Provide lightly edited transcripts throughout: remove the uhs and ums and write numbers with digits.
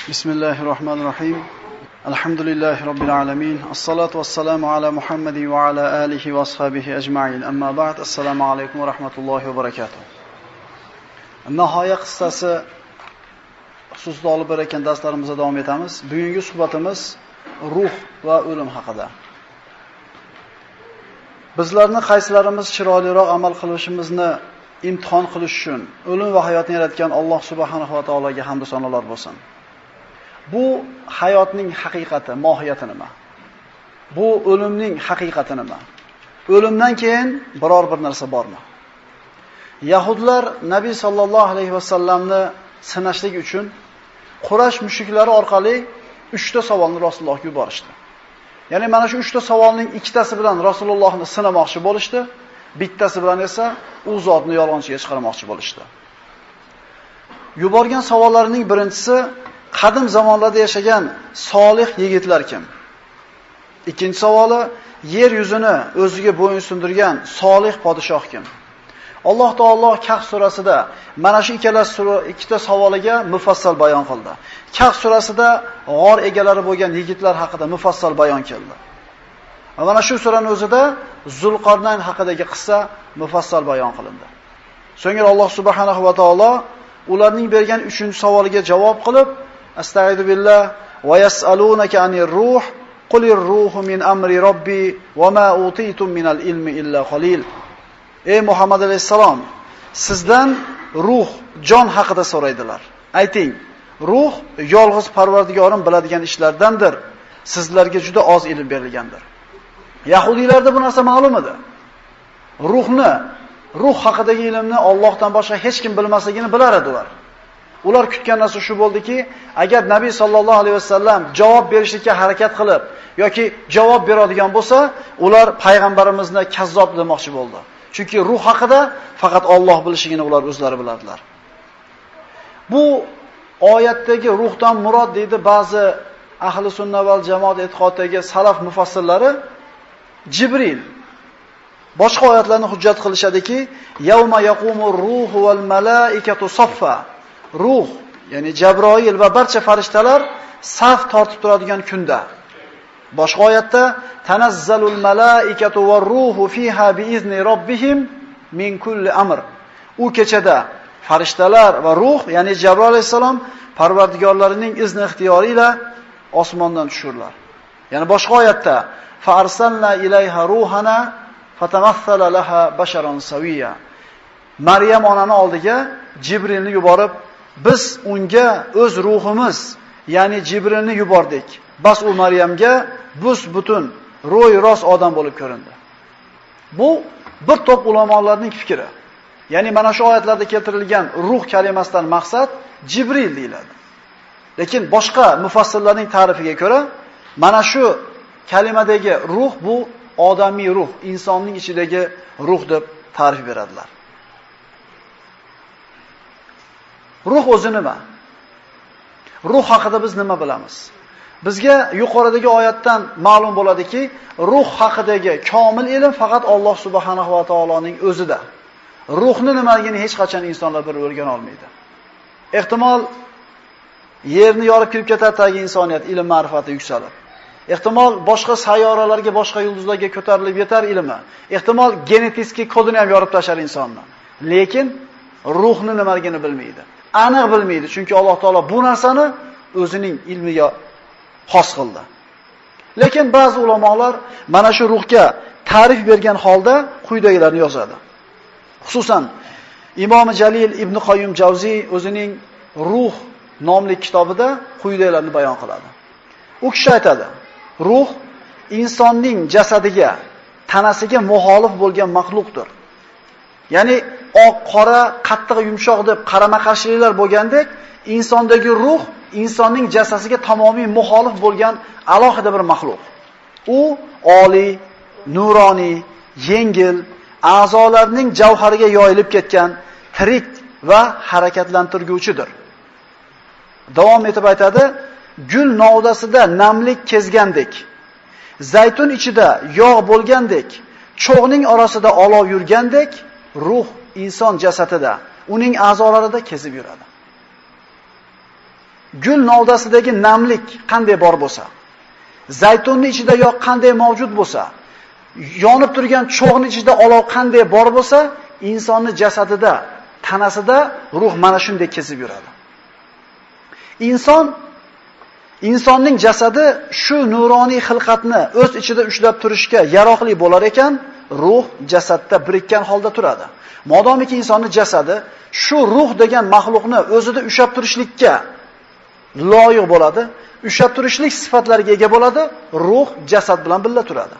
Bismillahirrahmanirrahim. Alhamdulillahi Rabbil alamin. As-salatu was-salamu ala Muhammadi wa ala alihi wa ashabihi ajma'in. Amma ba'd. Assalomu alaykum va rahmatullohi va barakatuh. Nihoya qissasi xususida olib borayotgan darslarimizda davom etamiz. Bugungi suhbatimiz ruh va o'lim haqida. Bizlarni qaysilarimiz chiroyliroq amal qilishimizni imtihon qilish uchun o'lim va hayotni yaratgan Alloh subhanahu va taologa hamd va sanolar bo'lsin. Bu hayotning haqiqati, mohiyati nima? Bu o'limning haqiqati nima? O'limdan keyin biror bir narsa bormi? Yahudlar Nabiy sallallohu alayhi va sallamni sinashlik uchun Quraysh mushriklari orqali 3 ta savolni Rasulullohga yuborishdi. Ya'ni mana shu 3 ta savolning ikkitasi bilan Rasulullohni sinamoqchi bo'lishdi, bittasi bilan esa u zotni yolg'onchiga chiqarmoqchi bo'lishdi. Yuborgan savollarining birinchisi qadim zamonlarda yashagan solih yigitlar kim? Ikkinchi savoli yer yuzini o'ziga bo'ysundirgan solih podshoh kim? Alloh taolo Kahf surasida mana shu ikkita savoliga mufassal bayon qildi. Kahf surasida g'or egalari bo'lgan yigitlar haqida mufassal bayon keldi. Va mana shu suraning o'zida Zulqarnayn haqidagi qissa mufassal bayon qilindi. So'ngra Alloh subhanahu va taolo ularning bergan 3-savoliga javob qilib, Astagfiru billah va yas'alunaka anir ruh qulir ruhu min amri robbi va ma utitum minal ilmi illa qalil. Ey Muhammad alayhisalom, sizdan ruh, jon haqida so'raydilar. Ayting, ruh yolg'iz Parvardigorim biladigan ishlardandir. Sizlarga juda oz ilm berilgandir. Yahudiylarda bu narsa ma'lum edi. Ruh haqidagi ilmni Allohdan boshqa hech kim bilmasligini bilar edilar. Ular kutgan narsa shu bo'ldiki, agar Nabiy sallallohu alayhi vasallam javob berishga harakat qilib yoki javob beradigan bo'lsa, ular payg'ambarimizni kazzob demoqchi bo'ldi. Chunki ruh haqida faqat Alloh bilishigini ular o'zlari bilardilar. Bu oyatdagi ruhdan murod deydi ba'zi ahli sunna val jamoat e'tiqodidagi salaf mufassirlari Jibril. Boshqa oyatlarni hujjat qilishadiki, yawma yaqumur ruhu val malaikatu saffa. Ruh, ya'ni Jabroil va barcha farishtalar saf tortib turadigan kunda. Boshqa oyatda tanazzalul malaikatu var ruhu fiha biizni robbihim min kulli amr. U kechada farishtalar va ruh, ya'ni Jabroil alayhisalom Parvardigorlarining izni ixtiyori ila osmondan tushurlar. Ya'ni boshqa oyatda fa arsalna ilayha ruhana fatamassala laha basharan sawiya. Maryam onani oldiga Jibrilni yuborib, biz unga o'z ruhimiz, ya'ni Jibrilni yubordik. Bas u Maryamga butun ro'y rost odam bo'lib ko'rindi. Bu bir to'p ulamolarning fikri. Ya'ni mana shu oyatlarda keltirilgan ruh kalimasidan maqsad Jibril deyiladi. Lekin boshqa mufassirlarning ta'rifiga ko'ra, mana shu kalimadagi ruh bu odamiy ruh, insonning ichidagi ruh deb ta'rif beradilar. Ruh o'zi nima? Ruh haqida biz nima bilamiz? Bizga yuqoridagi oyatdan ma'lum bo'ladiki, ruh haqidagi komil ilm faqat Alloh subhanahu va taoloning o'zida. Ruhni nimaligini hech qachon insonlar bir o'rgana olmaydi. Ehtimol yerni yorib kirib ketadagi insoniyat ilm ma'rifati yuksalib. Ehtimol boshqa sayyoralarga, boshqa yulduzlarga ko'tarilib yetar ilmi. Ehtimol genetik kodini ham yorib tashlar insonni. Lekin ruhni nimaligini bilmaydi. Aniq bilmaydi, chunki Alloh taolo bu narsani o'zining ilmiga xos qildi. Lekin ba'zi ulamolar mana shu ruhga ta'rif bergan holda quyidagilarni yozadi. Xususan Imom Jalil ibn Qoyyim Javziy o'zining Ruh nomli kitobida quyidagilarni bayon qiladi. U kishi aytadi: ruh insonning jasadiga, tanasiga muxolif bo'lgan maxluqdir. Ya'ni oq, qora, qattiq, yumshoq deb qarama-qarshiliklar bo'lgandek, insondagi ruh insonning jasadiga tamomiy muxolif bo'lgan alohida bir maxluq. U oliy, nuroniy, yengil, a'zolarning javhariga yoyilib ketgan, tirik va harakatlantirguvchidir. Davom etib aytadi: gul novdasida namlik kezgandek, zaytun ichida yog' bo'lgandek, cho'g'ning orasida olov yurgandek, ruh inson jasadida, uning a'zolarida kezib yuradi. gul novdasidagi namlik qanday bor bo'lsa, zaytunning ichida yog' qanday mavjud bo'lsa, yonib turgan cho'g'ning ichida olov qanday bor bo'lsa, insonning jasadida, tanasida ruh mana shunday kezib yuradi. Insonning jasadi shu nuroniy xilqatni o'z ichida ushlab turishga yaroqli bo'lar ekan, ruh jasadda birikkan holda turadi. Modomiki insonning jasadi shu ruh degan maxluqni o'zida ushlab turishlikka loyiq bo'ladi, ushlab turishlik sifatlariga ega bo'ladi, ruh jasad bilan birga turadi.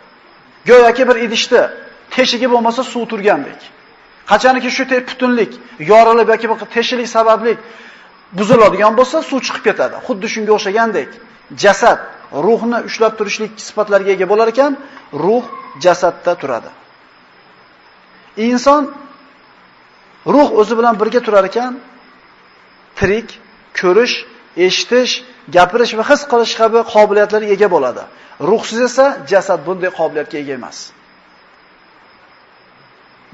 Go'yoki bir idishda teshigi bo'lmasa suv turgandek. Qachoniki shu butunlik yorilib yoki bir teshiklik sababli buziladigan bo'lsa, suv chiqib ketadi. Xuddi shunga o'xshagandek, jasad ruhni ushlab turishlik sifatlariga ega bo'lar ekan, ruh jasadda turadi. Inson ruh o'zi bilan birga turar ekan, tirik, ko'rish, eshitish, gapirish va his qilish kabi qobiliyatlarga ega bo'ladi. Ruhsiz esa jasad bunday qobiliyatga ega emas.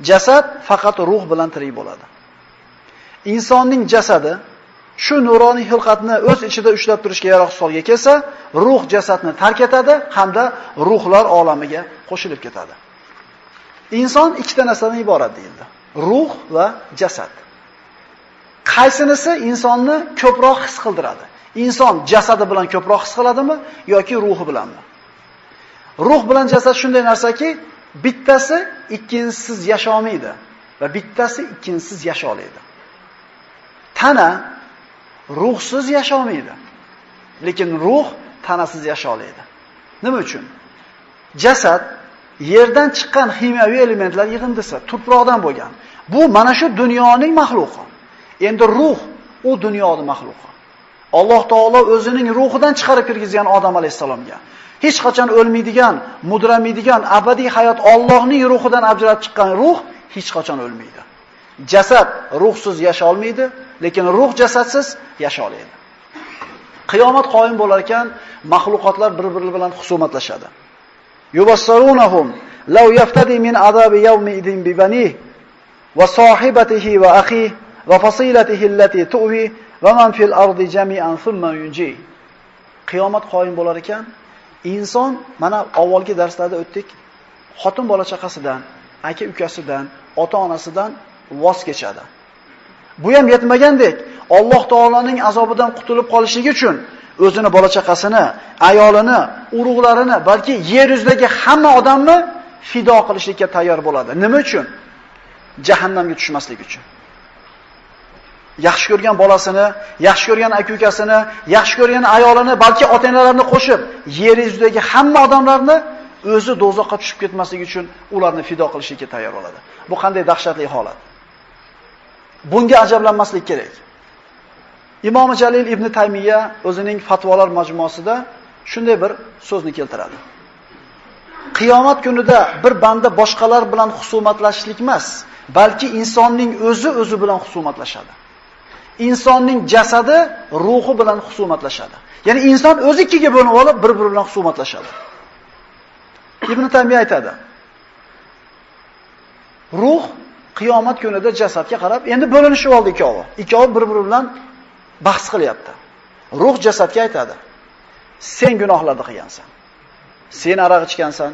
Jasad faqat ruh bilan tirik bo'ladi. Insonning jasadi shu nuroniy xilqatni o'z ichida ushlab turishga yaroqsiz holga kelsa, ruh jasadni tark etadi hamda ruhlar olamiga qo'shilib ketadi. Inson ikkita narsadan iborat deyildi: ruh va jasad. Qaysinisi insonni ko'proq his qildiradi? Inson jasadi bilan ko'proq his qiladimi yoki ruhi bilanmi? Ruh bilan jasad shunday narsaki, bittasi ikkinchisiz yasholmaydi va bittasi ikkinchisiz yasholaydi. Tana ruhsiz yasholmaydi, lekin ruh tanasiz yasholaydi. Nima uchun? Jasad yerdan chiqqan kimyoviy elementlar yig'indisi, tuproqdan bo'lgan. Bu mana shu dunyoning maxluqi. Endi ruh u dunyoning maxluqi. Alloh taolo o'zining ruhidan chiqarib kirgizgan Odam alayhisalomga hech qachon o'lmaydigan, mudramaydigan abadiy hayot Allohning ruhidan ajralib chiqqan ruh hech qachon o'lmaydi. Jasad ruhsiz yasha olmaydi, lekin ruh jasadsiz yasha oladi. Qiyomat qoyim bo'lar ekan, maxluqotlar bir-biri bilan husumatlashadi. Yubassarunhum law yaftadi min azabi yawmi idin bi bani va sahibatihi va akhi va fasilatihi allati tuwi va man fil ardi jami'an thumma yunji. Qiyomat qoyim bo'lar ekan, inson mana avvalgi darslarda o'tdik, xotin bola chaqasidan, aka ukasidan, ota-onasidan voz kechadi. Bu ham yetmagandek, Alloh taoloning azobidan qutulib qolishligi uchun o'zini bola chaqasini, ayolini, urug'larini, balki yer yuzidagi hamma odamni fido qilishlikka tayyor bo'ladi. Nima uchun? Jahannamga tushmaslik uchun. Yaxshi ko'rgan bolasini, yaxshi ko'rgan aka-ukasini, yaxshi ko'rgan ayolini, balki ota-onalarini qo'shib, yer yuzidagi hamma odamlarni o'zi do'zaxga tushib ketmasligi uchun ularni fido qilishga tayyor bo'ladi. Bu qanday dahshatli holat. Bunga ajablanmaslik kerak. Imom Jalil ibn Taymiya o'zining fatvolar majmuasida shunday bir so'zni keltiradi. Qiyomat kunida bir banda boshqalar bilan husumatlashishlik emas, balki insonning o'zi bilan husumatlashadi. Insonning jasadi ruhi bilan husumatlashadi. Ya'ni inson o'zi ikkiga bo'linib olib, bir-biri bilan husumatlashadi. Ibn Taymiya aytadi: ruh qiyomat kunida jasadga qarab, endi bo'linishib oldi ikkovi. Ikkovi bir-biri bilan bahs qilyapti. Ruh jasadga aytadi: sen gunohlarni qilgansan. Sen aroq ichgansan,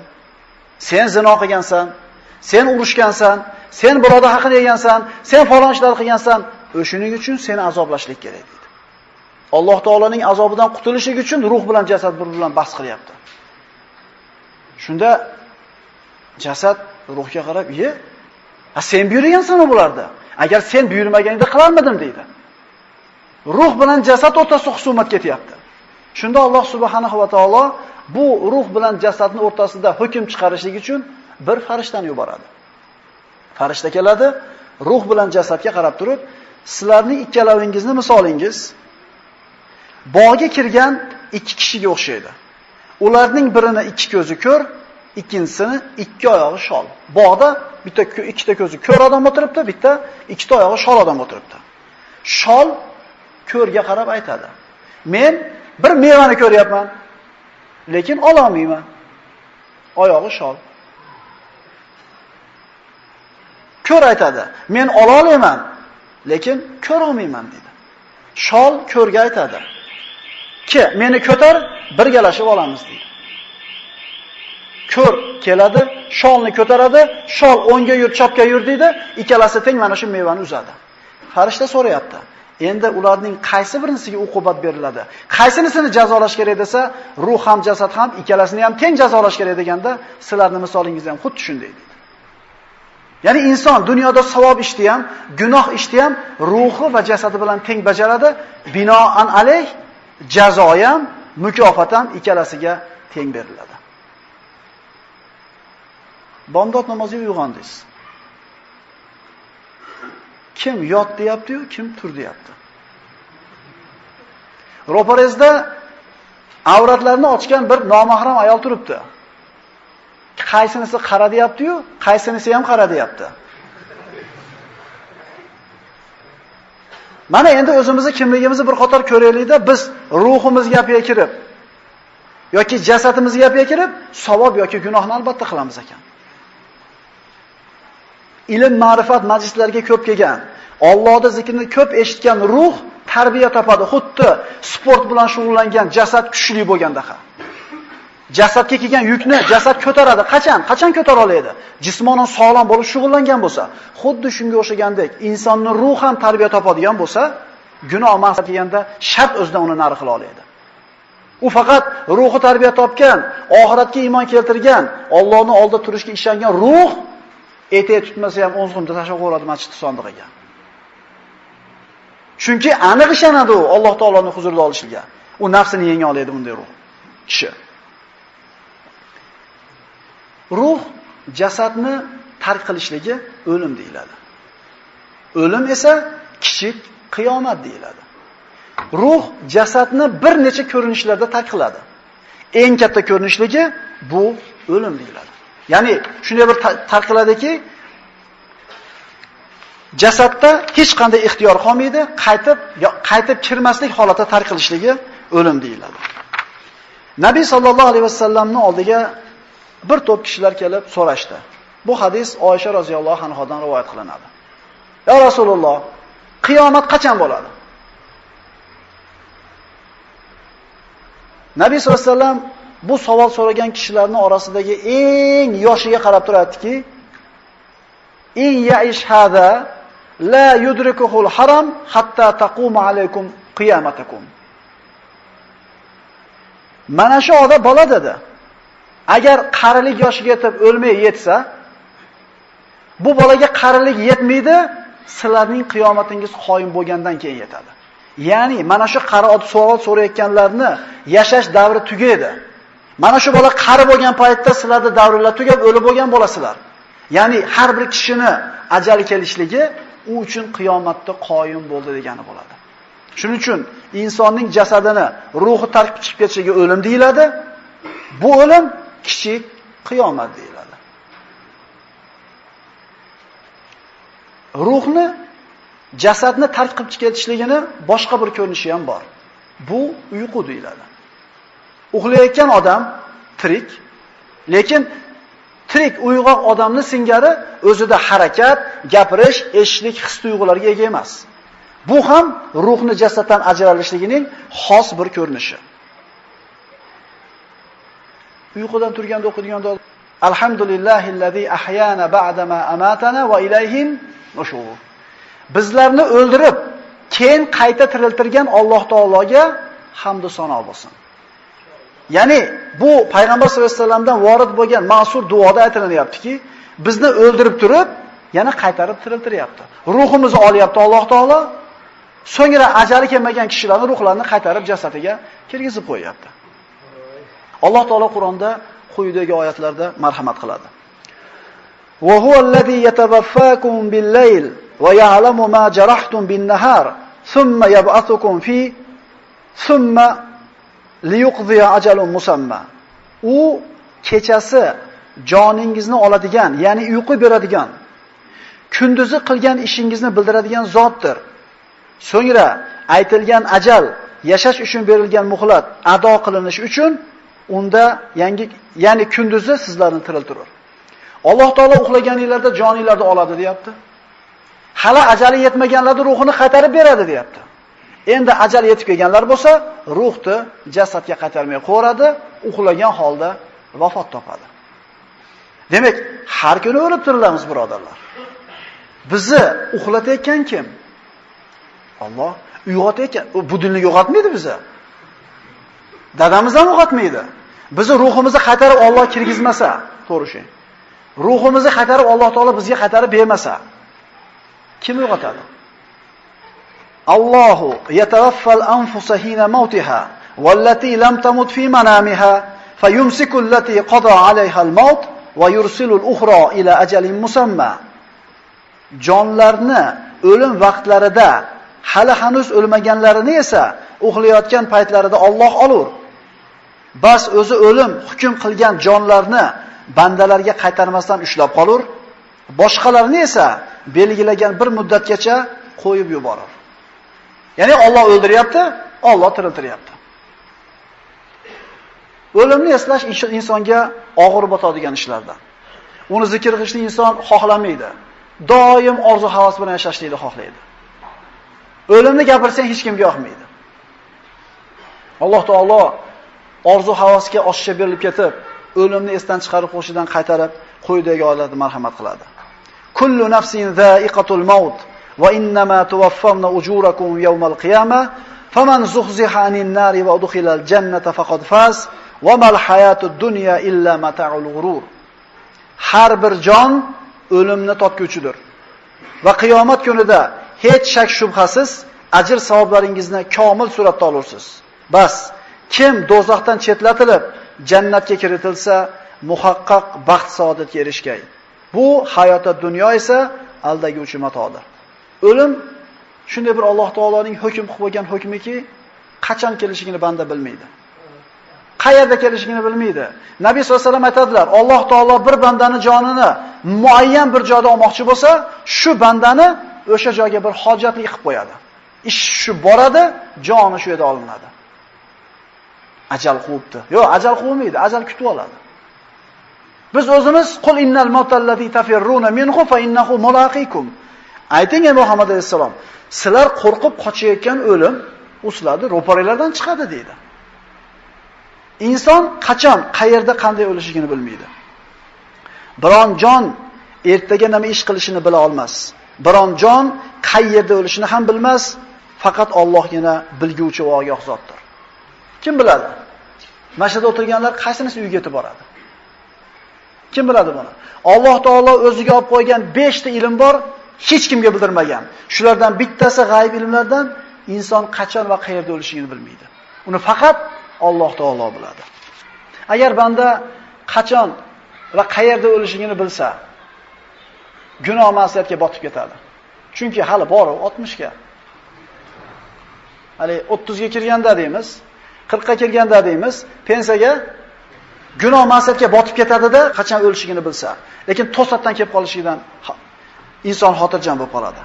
sen zino qilgansan, sen urushgansan, sen birodar haqini yegansan, sen falon ishlar qilgansan. O'shuning uchun seni azoblashlik kerak dedi. Alloh taolaning azobidan qutulishlik uchun ruh bilan jasad bir-biri bilan bahs qilyapti. Shunda jasad ruhga qarab, sen buyurgansan bularda. Agar sen buyurmaganingda qilarmidim deydi. Ruh bilan jasad o'rtasida husumat ketyapti. Shunda Alloh subhanahu va taolo bu ruh bilan jasadning o'rtasida hukm chiqarishlik uchun bir farishtani yuboradi. Farishta keladi, ruh bilan jasadga qarab turib, sizlarning ikkalaringizni misolingiz bog'ga kirgan ikki kishiga o'xshaydi. Ularning birini ikki ko'zi ko'r, ikkinchisini ikki oyog'i shol. Bog'da ikkita ko'zi ko'r odam o'tiribdi, bitta ikkita oyog'i shol odam o'tiribdi. Shol ko'rga qarab aytadi: men bir mevani ko'ryapman, lekin ololmayman. Oyog'i shol. Ko'r aytadi: men ola olaman, lekin ko'ra olmayman dedi. Shol ko'rga aytadi: meni ko'tar, birgalashib olamiz deydi. Ko'r keladi, sholni ko'taradi, shol o'ngga yur, chapga yur deydi, ikkalasi teng mana shu mevani uzadi. Farishta so'rayapti. Endi ularning qaysi birisiga uqubat beriladi? Qaysinisini jazolash kerak desa, ruh ham jasad ham ikkalasini ham teng jazolash kerak deganda, sizlarning misolingiz ham xuddi shunday deydi. Ya'ni inson dunyoda savob ishni ham, gunoh ishni ham ruhi va jasadi bilan teng bajaradi. Binoan alayh jazo ham, mukofot ham ikkalasiga teng beriladi. Bomdod namoziga uyg'ondingiz. Kim yot deyapti-yu, kim tur deyapti. Ro'parangizda avratlarini ochgan bir nomahram ayol turibdi. Qaysinisi qara deyapti-yu, qaysinisi ham qara deyapti. Mana endi o'zimizni kimligimizni bir qator ko'raylikda, biz ruhimiz gapiga kirib yoki jasadimiz gapiga kirib, savob yoki gunohni albatta qilamiz ekan. Ilm, ma'rifat majlislariga ko'p kelgan, Allohning zikrini ko'p eshitgan ruh tarbiya topadi. Xuddi sport bilan shug'ullangan jasad kuchli bo'lganda-ha. Jasadga kelgan yukni jasad ko'taradi. Qachon ko'tara oladi? Jismonan sog'lom bo'lib shug'ullangan bo'lsa, xuddi shunga o'xshagandek, insonning ruhi ham tarbiya topadigan bo'lsa, gunoh maqsad kelganda shart o'zidan uni nari qila oladi. U faqat ruhi tarbiya topgan, oxiratga iymon keltirgan, Allohning oldida turishga ishongan ruh etek tutmasa ham 10 so'mda tashlab qo'yadi masjid sondig'iga. Chunki aniq ishonadi u Alloh taoloning huzurida olishiga. U nafsini yenga oladi bunday ruh kishi. Ruh jasadni tark qilishligi o'lim deyiladi. O'lim esa kichik qiyomat deyiladi. Ruh jasadni bir necha ko'rinishlarda tark qiladi. Eng katta ko'rinishligi bu o'lim deyiladi. Ya'ni shunday bir tark qiladiki, jasadda hech qanday ixtiyor qolmaydi, qaytib kirmaslik holatda tark qilishligi o'lim deyiladi. Nabiy sallallohu alayhi vasallamning oldiga bir to'p kishilar kelib so'rashdi. Bu hadis Oysha roziyallohu anhodan rivoyat qilinadi. Ya Rasululloh, qiyomat qachon bo'ladi? Nabiy sallallohu alayhi vasallam bu savol so'ragan kishilarning orasidagi eng yoshiga qarab turadi-ki, in ya'ish hada la yudrikuhul haram hatta taquma alaykum qiyamatakum. Mana shu odam bola dedi. Agar qarilik yoshiga yetib o'lmay yetsa, bu bolaga qarilik yetmaydi, sizlarning qiyomatingiz qoyim bo'lgandan keyin yetadi. Ya'ni mana shu qari savol so'rayotganlarni yashash davri tugaydi. Mana shu bola qari bo'lgan paytda sizlarning davringiz tugab o'lib bo'lgan bo'lasizlar. Ya'ni har bir kishini ajali kelishligi u uchun qiyomatda qoyim bo'ldi degani bo'ladi. Shuning uchun insonning jasadini, ruhi tark chiqib ketishiga o'lim deyiladi. Bu o'lim kichik qiyomat deyiladi. Ruhni, jasadni tark qilib ketishligini boshqa bir ko'rinishi ham bor. Bu uyqu deyiladi. Uxlayotgan odam tirik, lekin tirik uyg'oq odamning singari o'zida harakat, gapirish, eshitishlik his-tuyg'ularga ega emas. Bu ham ruhni jasaddan ajralishligining xos bir ko'rinishi. Uyqudan turganda o'qigan duo: Alhamdulillahillazi ahyana ba'dama amatana va ilayhin nushur. Bizlarni o'ldirib, keyin qayta tiriltirgan Alloh taologa hamd va sano bo'lsin. Ya'ni bu payg'ambar sollallohu alayhi vasallamdan vorid bo'lgan ma'sur duoda aytilyaptiki, bizni o'ldirib turib, yana qaytarib tiriltiryapti. Ruhimizni olyapti Alloh taolo, so'ngra ajali kelmagan kishilarning ruhlarini qaytarib jasadiga kirgizib qo'yapti. Alloh taolo Qur'onda quyidagi oyatlarda marhamat qiladi. Wa huvallazi yatawaffakum bil-layl va ya'lamu ma jarahtum bin-nahar, thumma yab'athukum fi thumma liyuqdiya ajalun musamma. U kechasi joningizni oladigan, ya'ni uyqu beradigan, kunduzi qilgan ishingizni bildiradigan zotdir. So'ngra aytilgan ajal, yashash uchun berilgan muhlat ado qilinishi uchun unda ya'ni kunduzi sizlarni tiriltirur. Alloh taolo uxlaganinglarda joninglarni oladi deyapti. Hali ajali yetmaganlarning ruhini qaytarib beradi deyapti. Endi ajal yetib kelganlar bo'lsa, ruhni jasadga qaytarmay qo'yadi, uxlagan holda vafot topadi. Demak, har kuni o'lib tirilamiz, birodarlar. Bizni uxlatayotgan kim? Alloh. Uyg'otayotgan. Bu dunyoga uyg'otmaydi bizni. Dadamiz ham uyg'otmaydi. Bizni ruhimizni qaytarib Alloh kirgizmasa, to'g'ri. Ruhimizni qaytarib Alloh taolo bizga qaytarib bermasa, kim uyg'otadi? Allohu yatawaffal anfusa hina mautiha wallati lam tamut fi manamiha fayumsiku allati qada 'alayha al-maut va yursilu al-ukhra ila ajalin musamma. Jonlarni o'lim vaqtlarida hali hanuz o'lmaganlarini esa uxlayotgan paytlarida Alloh olur. Bas o'zi o'lim hukm qilgan jonlarni bandalarga qaytarmasdan ushlab qolur, boshqalarini esa belgilagan bir muddatgacha qo'yib yuborar. Ya'ni Alloh o'ldiryapti, Alloh tiriltiryapti. O'limni eslash insonga og'ir botadigan ishlardan. Uni zikr qilishni inson xohlamaydi. Doim orzu-havas bilan yashashni xohlaydi. O'limni gapirsang hech kimga yoqmaydi. Alloh taolo orzu-havasga oshiqcha berilib ketib, o'limni esdan chiqarib qo'yishidan qaytarib, qo'ydagi olatni marhamat qiladi. Kullu nafsin za'iqatul maut va innama tuwaffawna ujurakum yawmal qiyamah faman zuhziha 'anil nari va udkhilal jannata faqad faz va mal hayatud dunya illa mata'ul ghurur. Har bir jon o'limni topguvchidir. Va qiyomat kunida hech shak shubhasiz ajr savoblaringizni komil suratda olursiz. Bas, kim do'zaxdan chetlatilib jannatga kiritilsa, muhaqqaq baxt saodatga erishgay. Bu hayotda dunyo esa aldaguvchi matodir. O'lim shunday bir Alloh taoloning hukm qilib qo'ygan hukmiki, qachon kelishligini banda bilmaydi. Qayerda kelishligini bilmaydi. Nabiy sollallohu alayhi vasallam aytadilar, Alloh taolo bir bandani jonini muayyan bir joyda olmoqchi bo'lsa, shu bandani o'sha joyga bir hojatli qilib qo'yadi. Ish shu boradi, joni shu yerda olinadi. Ajal quvibdi. Yo'q, ajal quvmaydi, ajal kutib oladi. Biz o'zimiz qul innal mautal-lati tafirruna minhu fa innahu mulaqikum. Ayting ey Muhammad alayhisalom, sizlar qo'rqib qochayotgan o'lim sizlarni ro'paranglardan chiqadi deydi. Inson qachon, qayerda, qanday o'lishini bilmaydi. Biron jon ertaga nima ish qilishini bila olmas. Biron jon qayerda o'lishini ham bilmas, faqat Allohgina bilguvchi va ogoh zotdir. Kim biladi? Mashhada o'tirganlar qaysinisi uyga yetib boradi? Kim biladi buni? Alloh taolo o'ziga olib qo'ygan 5 ta ilm bor, hech kimga bildirmagan. Shulardan bittasi g'ayb ilmlardan, inson qachon va qayerda o'lishini bilmaydi. Uni faqat Alloh taolo biladi. Agar banda qachon va qayerda o'lishini bilsa, gunoh ma'siyatga botib ketadi. Chunki hali bor 60 ga. Hali 30 ga kirganda deymiz, 40 ga kirganda deymiz, pensiyaga gunoh ma'siyatga botib ketadi-da, qachon o'lishini bilsa. Lekin to'satdan kelib qolishidan inson xotirjam bo'lib qoladi.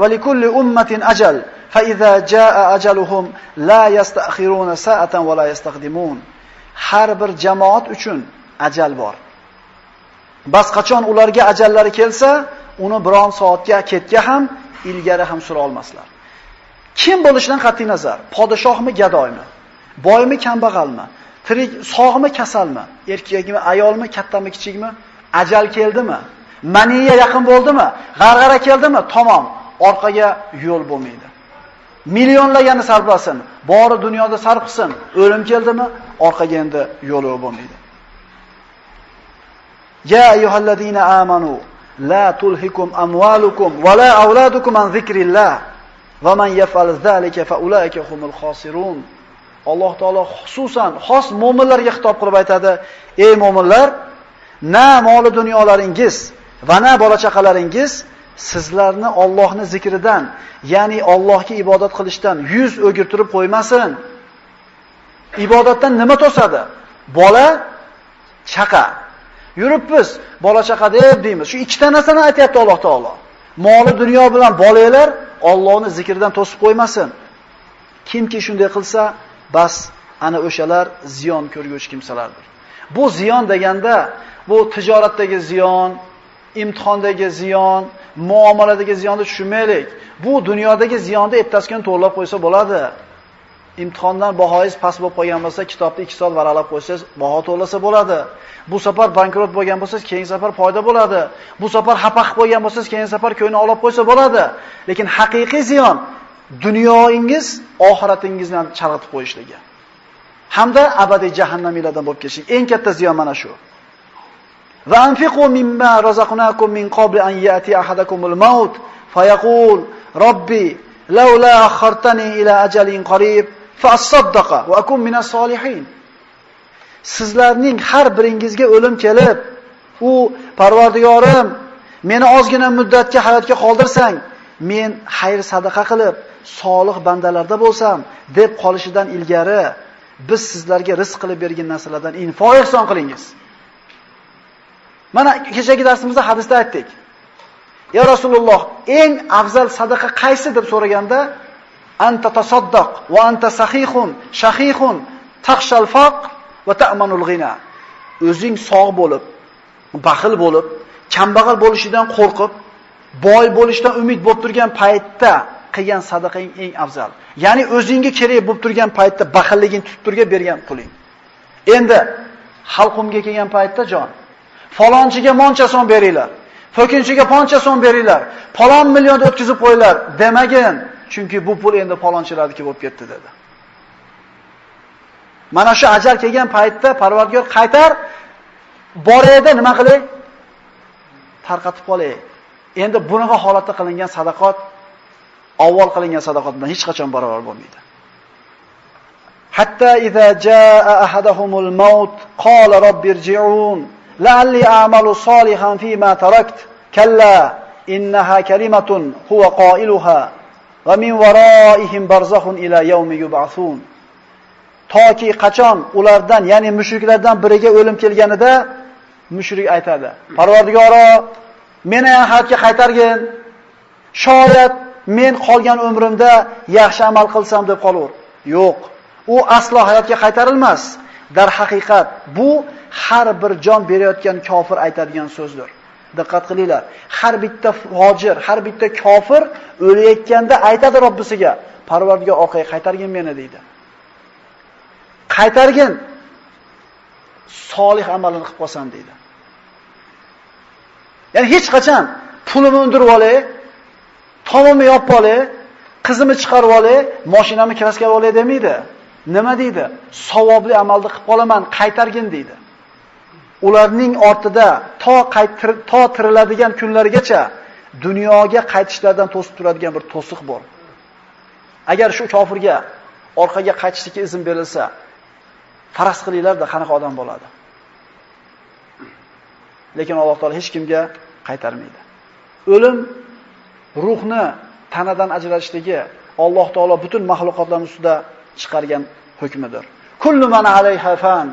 Va likulli ummatin ajal fa iza jaa ajaluhum la yasta'khiruna sa'atan va la yastaqdimun. Har bir jamoat uchun ajal bor. Bas qachon ularga ajallari kelsa, uni biron soatga ketga ham ilgari ham sura olmaslar. Kim bo'lishidan qat'i nazar, podshohmi, gadoymi, boymi, kambag'almi, tirik, sog'mi, kasalmi, erkakmi, ayolmi, kattami, kichikmi, ajal keldimi? Maniya yaqin bo'ldimi? G'arg'ara keldimi? Tamom, orqaga yo'l bo'lmaydi. Millionlarni sarflasin, bori dunyoda sarf qilsin, o'lim keldimi? Orqaga endi yo'l bo'lmaydi. Ya ayyuhallazina amanu la tulhikum amwalukum va la auladukum an zikrillah va man yaf'al zalika fa ulaika humul khosirun. Alloh taolo xususan xos mu'minlarga xitob qilib aytadi: "Ey mu'minlar, na moli dunyolaringiz va na bola chaqalaringiz sizlarni Allohning zikridan, ya'ni Allohga ibodat qilishdan yuz o'girtirib qo'ymasin." Ibodatdan nima to'sadi? Bola, chaqa. Yuribmiz, bola chaqa deb deymiz. Shu ikkita narsani aytayapti Alloh taolo. Moli dunyo bilan bolalar Allohning zikridan to'sib qo'ymasin. Kimki shunday qilsa, bas ana o'shalar ziyon ko'rguvchi kimsalardir. Bu ziyon deganda, bu tijoratdagi ziyon, imtihondagi ziyon, muomaladagi ziyonni tushunmaylik. Bu dunyodagi ziyonni ertasi kuni to'g'rilab qo'ysa bo'ladi. Imtihondan bahoyingiz past bo'lib qolgan bo'lsa, kitobni 2 soat varaqlab qo'ysangiz, baho to'lasa bo'ladi. Bu safar bankrot bo'lgan bo'lsangiz, keyingi safar foyda bo'ladi. Bu safar xafa qilib qo'ygan bo'lsangiz, keyingi safar ko'ngli olib qo'ysa bo'ladi. Lekin haqiqiy ziyon dunyoingiz oxiratingizdan chalg'itib qo'yishligi. Hamda abadiy jahannamiylardan bo'lib ketish. Eng katta ziyon mana shu. Va anfiqu mimma razaqnakum min qabli an ya'ti ahadakumul maut fayaqul robbi laula akhartani ila ajalin qarib fa asaddaqa wa akun minas solihin. Sizlarning har biringizga o'lim kelib, u Parvardigorim, meni ozgina muddatga hayotga qoldirsang, men xayr sadaqa qilib, solih bandalarda bo'lsam deb qolishidan ilgari biz sizlarga rizq qilib bergan narsalardan infoq ihson qilingiz. Mana kechagi darsimizda hadisda aytdik. Ya Rasululloh, eng afzal sadaqa qaysi deb so'raganda, anta tasaddaq va anta sahihun, shahihun, takhshal faqr va ta'manul ghina. O'zing sog' bo'lib, baxil bo'lib, kambag'al bo'lishidan qo'rqib, boy bo'lishdan umid bo'lib turgan paytda qilgan sadaqang eng afzal. Ya'ni o'zingga kerak bo'lib turgan paytda baxilliging tutib turgan bergan puling. Endi xalqimga kelgan paytda jon, falonchiga moncha so'm beringlar, to'kinchiga qancha so'm beringlar, falon millionni o'tkazib qo'yinglar demagin, chunki bu pul endi falonchilarniki bo'lib ketdi dedi. Mana shu ajal kelgan paytda Parvardigor qaytar, borayda nima qilay? Tarqatib qolay. Endi bunaqa holatda qilingan sadaqat avval qilingan sadaqat bilan hech qachon barobar bo'lmaydi. Hatta idza jaa ahaduhumul maut qala rabbirji'un la'alli a'malu salihan fima tarakt kalla innaha kalimatun huwa qailuha va min waraihim barzakhun ila yawmi yub'athun. Toki qachon ulardan, ya'ni mushriklardan biriga o'lim kelganida mushrik aytadi: Parvardigoro, meni hayotga qaytargin. Shoyat men qolgan umrimda yaxshi amal qilsam deb qolaver. Yo'q, u aslo hayotga qaytarilmas. Dar haqiqat bu har bir jon berayotgan kofir aytadigan so'zdir. Diqqat qilinglar. Har bitta fojir, har bitta kofir o'layotganda aytadi Robbisiga: Parvardigor, orqaga qaytargin meni deydi. Qaytargin, solih amalini qilib qolsam deydi. Ya'ni hech qachon pulimni undirib olay, tomimni yopib olay, qizimni chiqarib olay, mashinamni kraskaga olay demaydi. Nima deydi? Savobli amalni qilib qolaman, qaytargin deydi. Ularning ortida to tiriladigan kunlargacha dunyoga qaytishlardan to'sib turadigan bir to'siq bor. Agar shu kofirga orqaga qaytishga izn berilsa, faras qilinglar-da qanaqa odam bo'ladi. Lekin Alloh taolo hech kimga qaytarmaydi. O'lim ruhni tanadan ajratishligi Alloh taolo butun mahluqotlar ustida chiqargan hukmidir. Kullu man alayha fan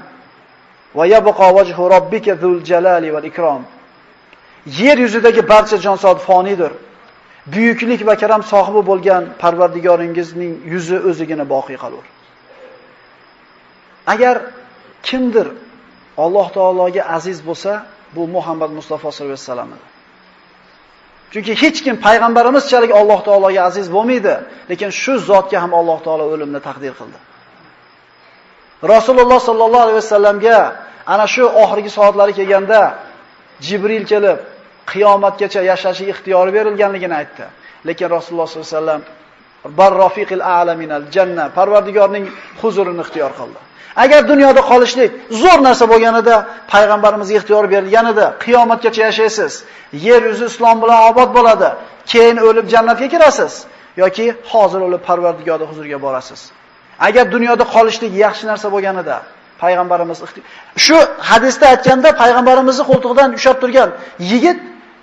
va yabqa wajhu robbika zul jalali val ikrom. Yer yuzidagi barcha jonzot fonidir. Buyuklik va karam sohibi bo'lgan Parvardigoringizning yuzi o'zigina boqiy qolur. Agar kimdir Alloh taologa aziz bo'lsa, bu Muhammad Mustafa sollallohu alayhi vasallamdir. Chunki hech kim payg'ambarimizchalik Alloh taologa aziz bo'lmaydi, lekin shu zotga ham Alloh taolo o'limni taqdir qildi. Rasululloh sollallohu alayhi vasallamga ana shu oxirgi soatlari kelganda Jibril kelib qiyomatgacha yashashga ixtiyori berilganligini aytdi. Lekin Rasululloh sollallohu alayhi vasallam bar rafiqil a'la minal janna, Parvardigorning huzurini ixtiyor qildi. Agar dunyoda qolishlik zo'r narsa bo'lganida, payg'ambarimizga ixtiyor berilganida, qiyomatgacha yashaysiz, yer yuzi islom bilan obod bo'ladi, keyin o'lib jannatga kirasiz yoki hozir o'lib Parvardigorning huzuriga borasiz. Agar dunyoda qolishlik yaxshi narsa bo'lganida, payg'ambarimiz shu hadisda aytganda payg'ambarimizni qo'ltig'idan ushlab turgan yigit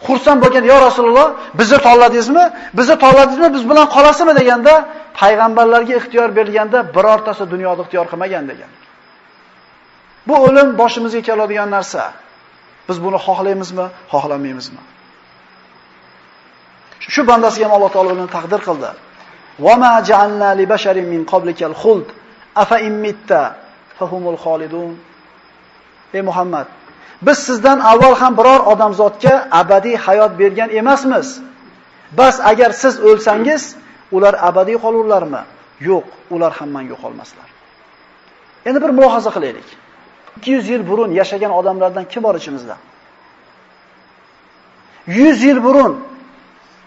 xursand bo'lgan: "Ya Rasululloh, bizni tanladingizmi? Bizni tanladingizmi? Biz bilan qolasizmi?" deganda, payg'ambarlarga ixtiyor berilganda birortasi dunyoda ixtiyor qilmagan degan. Bu o'lim boshimizga keladigan narsa. Biz buni xohlaymizmi, xohlamaymizmi? Shu bandasiga ham Alloh taolo uni taqdir qildi. "Va ma ja'alna li basharin min qablikal khuld, afa immitta fahumul khalidun." Ey Muhammad, biz sizdan avval ham biror odamzodga abadiy hayot bergan emasmiz. Bas agar siz o'lsangiz, ular abadiy qolurlarmi? Yo'q, ular hamman yo'qolmaslar. Endi bir mulohaza qilaylik. 200 yil burun yashagan odamlardan kim bor ichimizda? 100 yil burun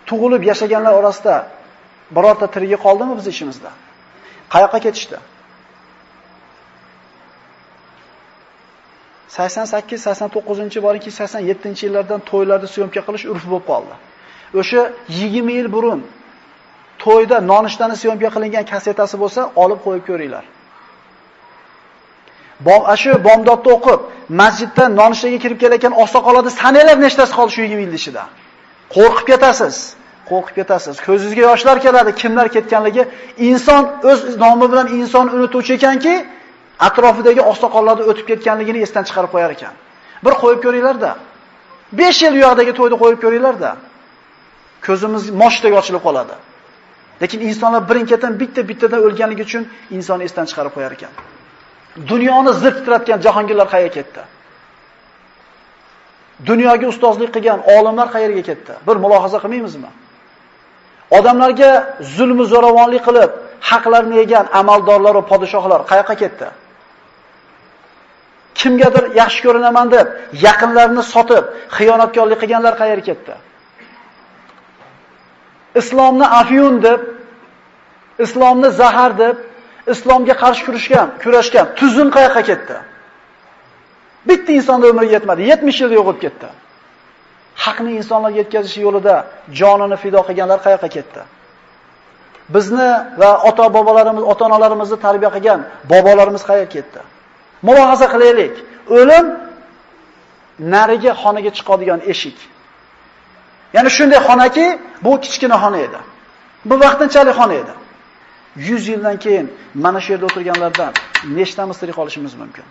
tug'ilib yashaganlar orasida birorta tirigi qoldimi biz ishimizda? Qayoqqa ketishdi? 88-89 borinki 87-yillardan to'ylarda syomka qilish urf bo'lib qoldi. O'sha 20 yil burun to'yda nonushtani syomka qilingan kasetasi bo'lsa, olib qo'yib ko'ringlar. Shu bomdodda o'qib, masjiddan nonushtaga kirib kelayotgan oqsoqollarni sananglar nechtasi qoldi shu 20 yil ichida. Qo'rqib ketasiz. Qo'rqib ketasiz. Ko'zingizga yoshlar keladi, kimlar ketganligi. Inson o'z nomi bilan inson unutuvchi ekanki, atrofidagi oqsoqollarni o'tib ketganligini esdan chiqarib qo'yar ekan. Bir qo'yib ko'ringlar-da. 5 yil u yoqdagi to'yda qo'yib ko'ringlar-da. Ko'zimiz moshdek ochilib qoladi. Lekin insonlar birin-ketin bitta-bittadan o'lganligi uchun inson esdan chiqarib qo'yar ekan. Dunyoni zir titratgan jahongirlar qayerga ketdi? Dunyoga ustozlik qilgan olimlar qayerga ketdi? Bir mulohaza qilmaymizmi? Odamlarga zulm va zo'ravonlik qilib, haqlarni yegan amaldorlar va podshohlar qayerga ketdi? Kimgadir yaxshi ko'rinaman deb, yaqinlarini sotib, xiyonatkorlik qilganlar qayerga ketdi? Islomni afyun deb, islomni zahar deb, islomga qarshi kurashgan tuzum qayoqqa ketdi? Bitta insonda umri yetmadi, 70 yilda yo'qib ketdi. Haqni insonlarga yetkazish yo'lida jonini fido qilganlar qayoqqa ketdi? Bizni va ota-bobolarimiz, ota-onalarimizni tarbiya qilgan bobolarimiz qayerga ketdi? Mulohaza qilaylik. O'lim narigi xonaga chiqadigan eshik. Ya'ni shunday xonaki, bu kichkina xona edi. Bu vaqtinchalik xona edi. 100 yildan keyin mana shu yerda o'tirganlardan nechtamiz tirik qolishimiz mumkin?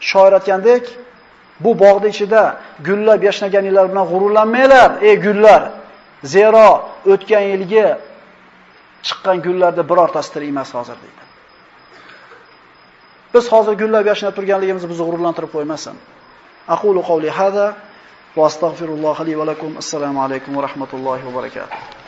Shoir aytgandek, bu bog'da ichida gullab yashnaganinglar bilan g'ururlanmanglar, ey gullar. Zero o'tgan yilgi chiqqan gullarda birortasi tirik emas hozir deydi. Biz hozir gullab yashnab turganligimiz bizni g'ururlantirib qo'ymasin. Aqulu qawli hada va astagfirulloh li va lakum. Assalomu alaykum va rahmatullohi va barakatuh.